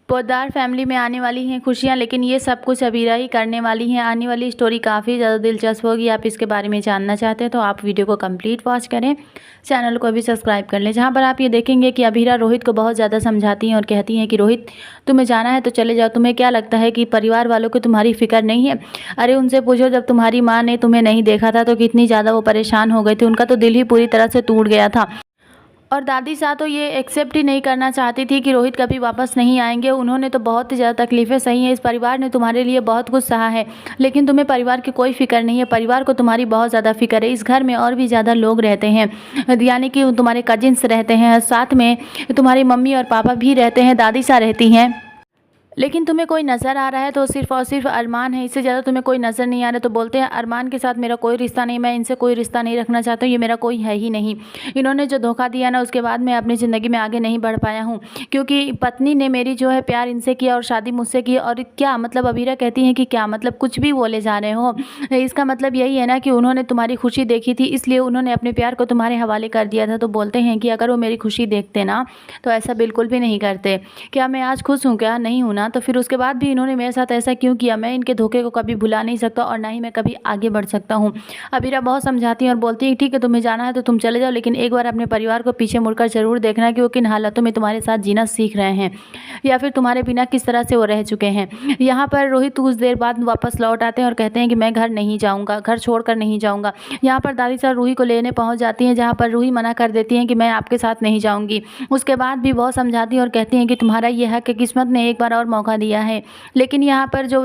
Poddar family में आने वाली हैं खुशियाँ, लेकिन ये सब कुछ अबीरा ही करने वाली हैं। आने वाली स्टोरी काफ़ी ज़्यादा दिलचस्प होगी। आप इसके बारे में जानना चाहते हैं तो आप वीडियो को कंप्लीट वॉच करें, चैनल को भी सब्सक्राइब कर लें, जहाँ पर आप ये देखेंगे कि अबीरा रोहित को बहुत ज़्यादा समझाती हैं और कहती हैं कि रोहित, तुम्हें जाना है तो चले जाओ। तुम्हें क्या लगता है कि परिवार वालों को तुम्हारी फ़िक्र नहीं है? अरे उनसे पूछो, जब तुम्हारी माँ ने तुम्हें नहीं देखा था तो कितनी ज़्यादा वो परेशान हो गए थे। उनका तो दिल ही पूरी तरह से टूट गया था। और दादी साहब तो ये एक्सेप्ट ही नहीं करना चाहती थी कि रोहित कभी वापस नहीं आएंगे। उन्होंने तो बहुत ही ज़्यादा तकलीफ़ें सही हैं। इस परिवार ने तुम्हारे लिए बहुत कुछ सहा है, लेकिन तुम्हें परिवार की कोई फ़िक्र नहीं है। परिवार को तुम्हारी बहुत ज़्यादा फ़िक्र है। इस घर में और भी ज़्यादा लोग रहते हैं, यानी कि तुम्हारे कजिन्स रहते हैं, साथ में तुम्हारी मम्मी और पापा भी रहते हैं, दादी साहब रहती हैं, लेकिन तुम्हें कोई नज़र आ रहा है तो सिर्फ़ और सिर्फ अरमान है। इससे ज़्यादा तुम्हें कोई नज़र नहीं आ रहा। तो बोलते हैं अरमान के साथ मेरा कोई रिश्ता नहीं, मैं इनसे कोई रिश्ता नहीं रखना चाहता हूँ, ये मेरा कोई है ही नहीं। इन्होंने जो धोखा दिया ना, उसके बाद मैं अपनी ज़िंदगी में आगे नहीं बढ़ पाया हूँ, क्योंकि पत्नी ने मेरी जो है प्यार इनसे किया और शादी मुझसे की। और क्या मतलब, अबीरा कहती हैं कि क्या मतलब, कुछ भी बोले जा रहे हो। इसका मतलब यही है ना कि उन्होंने तुम्हारी खुशी देखी थी, इसलिए उन्होंने अपने प्यार को तुम्हारे हवाले कर दिया था। तो बोलते हैं कि अगर वो मेरी खुशी देखते ना तो ऐसा बिल्कुल भी नहीं करते। क्या मैं आज खुश हूँ? क्या नहीं हूँ ना। तो फिर उसके बाद भी इन्होंने मेरे साथ ऐसा क्यों किया? मैं इनके धोखे को कभी भुला नहीं सकता और ना ही मैं कभी आगे बढ़ सकता हूँ। अबीरा बहुत समझाती हैं और बोलती है ठीक है, तुम्हें जाना है तो तुम चले जाओ, लेकिन एक बार अपने परिवार को पीछे मुड़कर जरूर देखना कि वो किन हालातों में तुम्हारे साथ जीना सीख रहे हैं, या फिर तुम्हारे बिना किस तरह से वो रह चुके हैं। यहाँ पर रोहित कुछ देर बाद वापस लौट आते हैं और कहते हैं कि मैं घर नहीं जाऊँगा, घर छोड़कर नहीं जाऊँगा। यहाँ पर दादी साहब रूही को लेने पहुँच जाती हैं, जहाँ पर रूही मना कर देती हैं कि मैं आपके साथ नहीं जाऊँगी। उसके बाद भी बहुत समझाती हैं और कहती हैं कि तुम्हारा ये है कि किस्मत ने एक बार और मौका दिया है। लेकिन यहाँ पर जो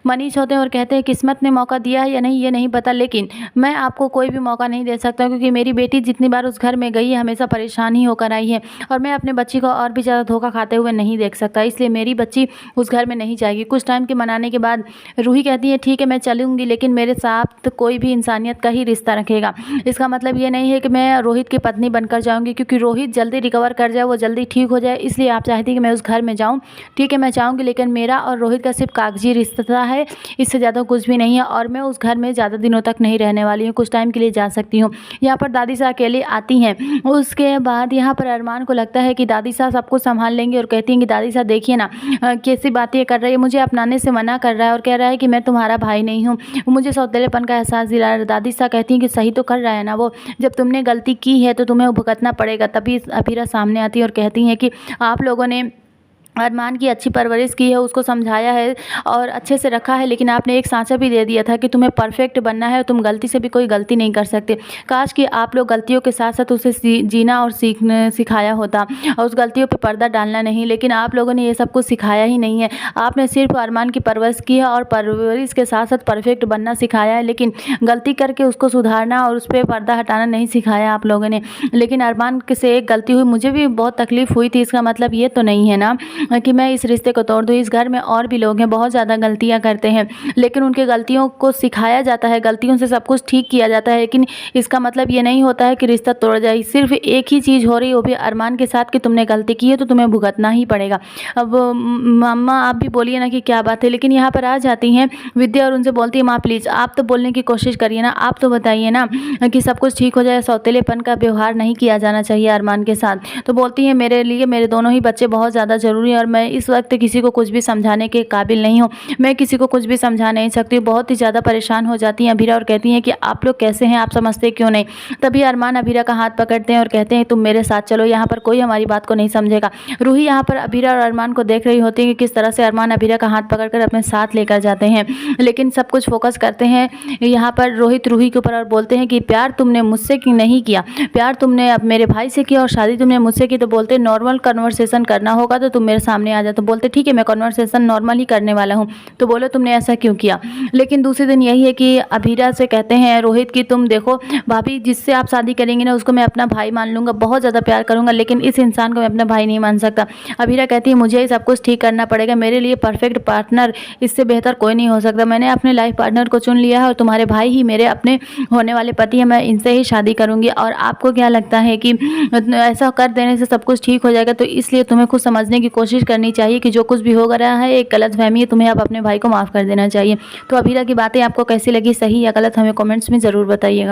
मनीष होते हैं और कहते हैं किस्मत ने मौका दिया है या नहीं ये नहीं पता, लेकिन मैं आपको कोई भी मौका नहीं दे सकता, क्योंकि मेरी बेटी जितनी बार उस घर में गई है हमेशा परेशान ही होकर आई है, और मैं अपने बच्ची को और भी ज़्यादा धोखा खाते हुए नहीं देख सकता, इसलिए मेरी बच्ची उस घर में नहीं जाएगी। कुछ टाइम के मनाने के बाद रूही कहती है ठीक है मैं चलूँगी, लेकिन मेरे साथ कोई भी इंसानियत का ही रिश्ता रखेगा। इसका मतलब ये नहीं है कि मैं रोहित की पत्नी बनकर जाऊँगी, क्योंकि रोहित जल्दी रिकवर कर जाए, वो जल्दी ठीक हो जाए, इसलिए आप चाहती हैं कि मैं उस घर में जाऊँ। ठीक है मैं चाहूँगी, लेकिन मेरा और रोहित का सिर्फ कागजी रिश्ता है, इससे ज़्यादा कुछ भी नहीं है, और मैं उस घर में ज़्यादा दिनों तक नहीं रहने वाली हूँ, कुछ टाइम के लिए जा सकती हूँ। यहाँ पर दादी साहब अकेले आती हैं। उसके बाद यहाँ पर अरमान को लगता है कि दादी साहब सब कुछ संभाल लेंगे, और कहती हैं कि दादी साहब देखिए ना कैसी बातें कर रही है, मुझे अपनाने से मना कर रहा है और कह रहा है कि मैं तुम्हारा भाई नहीं हूँ, मुझे सौतेलेपन का एहसास दिला रहा है। दादी साहब कहती हैं कि सही तो कर रहा है ना वो, जब तुमने गलती की है तो तुम्हें भुगतना पड़ेगा। तभी अबीरा सामने आती है और कहती हैं कि आप लोगों ने अरमान की अच्छी परवरिश की है, उसको समझाया है और अच्छे से रखा है, लेकिन आपने एक सांचा भी दे दिया था कि तुम्हें परफेक्ट बनना है, तुम गलती से भी कोई गलती नहीं कर सकते। काश कि आप लोग गलतियों के साथ साथ उसे जीना और सिखाया होता, और उस गलतियों पे पर्दा डालना नहीं, लेकिन आप लोगों ने ये सब कुछ सिखाया ही नहीं है। आपने सिर्फ अरमान की परवरिश की है और परवरिश के साथ साथ परफेक्ट बनना सिखाया है, लेकिन गलती करके उसको सुधारना और उस पर पर्दा हटाना नहीं सिखाया आप लोगों ने। लेकिन अरमान से एक गलती हुई, मुझे भी बहुत तकलीफ़ हुई थी, इसका मतलब ये तो नहीं है ना कि मैं इस रिश्ते को तोड़ दूँ। इस घर में और भी लोग हैं, बहुत ज़्यादा गलतियाँ करते हैं, लेकिन उनके गलतियों को सिखाया जाता है, गलतियों से सब कुछ ठीक किया जाता है, लेकिन इसका मतलब ये नहीं होता है कि रिश्ता तोड़ जाए। सिर्फ एक ही चीज़ हो रही है, वो भी अरमान के साथ, कि तुमने गलती की है तो तुम्हें भुगतना ही पड़ेगा। अब मम्मा आप भी बोलिए ना कि क्या बात है, लेकिन यहाँ पर आ जाती हैं विद्या और उनसे बोलती है माँ प्लीज़ आप तो बोलने की कोशिश करिए ना, आप तो बताइए ना कि सब कुछ ठीक हो जाए, सौतेलेपन का व्यवहार नहीं किया जाना चाहिए अरमान के साथ। तो बोलती हैं मेरे लिए मेरे दोनों ही बच्चे बहुत ज़्यादा ज़रूरी है, और मैं इस वक्त किसी को कुछ भी समझाने के काबिल नहीं हूँ, मैं किसी को कुछ भी समझा नहीं सकती। बहुत ही ज़्यादा परेशान हो जाती हैं अबीरा और कहती हैं कि आप लोग कैसे हैं, आप समझते क्यों नहीं। तभी अरमान अबीरा का हाथ पकड़ते हैं और कहते हैं तुम मेरे साथ चलो, यहाँ पर कोई हमारी बात को नहीं समझेगा। रूही यहाँ पर अबीरा और अरमान को देख रही होती है कि किस तरह से अरमान अबीरा का हाथ पकड़कर अपने साथ लेकर जाते हैं, लेकिन सब कुछ फोकस करते हैं यहाँ पर रोहित रूही के ऊपर और बोलते हैं कि प्यार तुमने मुझसे नहीं किया, प्यार तुमने अब मेरे भाई से किया और शादी तुमने मुझसे की। तो बोलते नॉर्मल कन्वर्सेशन करना होगा तो तुम मेरे सामने आ जाओ। तो बोलते ठीक है मैं कन्वर्सेशन नॉर्मल ही करने वाला हूँ। तो बोलो तुमने ऐसा क्यों किया। लेकिन दूसरे दिन यही है कि अबीरा से कहते हैं रोहित की तुम देखो भाभी, जिससे आप शादी करेंगे ना उसको मैं अपना भाई मान लूँगा, बहुत ज़्यादा प्यार करूँगा, लेकिन इस इंसान को मैं अपना भाई नहीं मान सकता। अबीरा कहती है मुझे सब कुछ ठीक करना पड़ेगा, मेरे लिए परफेक्ट पार्टनर इससे बेहतर कोई नहीं हो सकता। मैंने अपने लाइफ पार्टनर को चुन लिया है और तुम्हारे भाई ही मेरे अपने होने वाले पति हैं, मैं इनसे ही शादी करूँगी। और आपको क्या लगता है कि ऐसा कर देने से सब कुछ ठीक हो जाएगा? तो इसलिए तुम्हें खुद समझने की कोशिश करनी चाहिए कि जो कुछ भी हो रहा है एक गलतफहमी है, तुम्हें आप अपने भाई को माफ़ कर देना चाहिए। तो अबीरा की बातें आपको कैसी लगी, सही या गलत, हमें कमेंट्स में ज़रूर बताइएगा।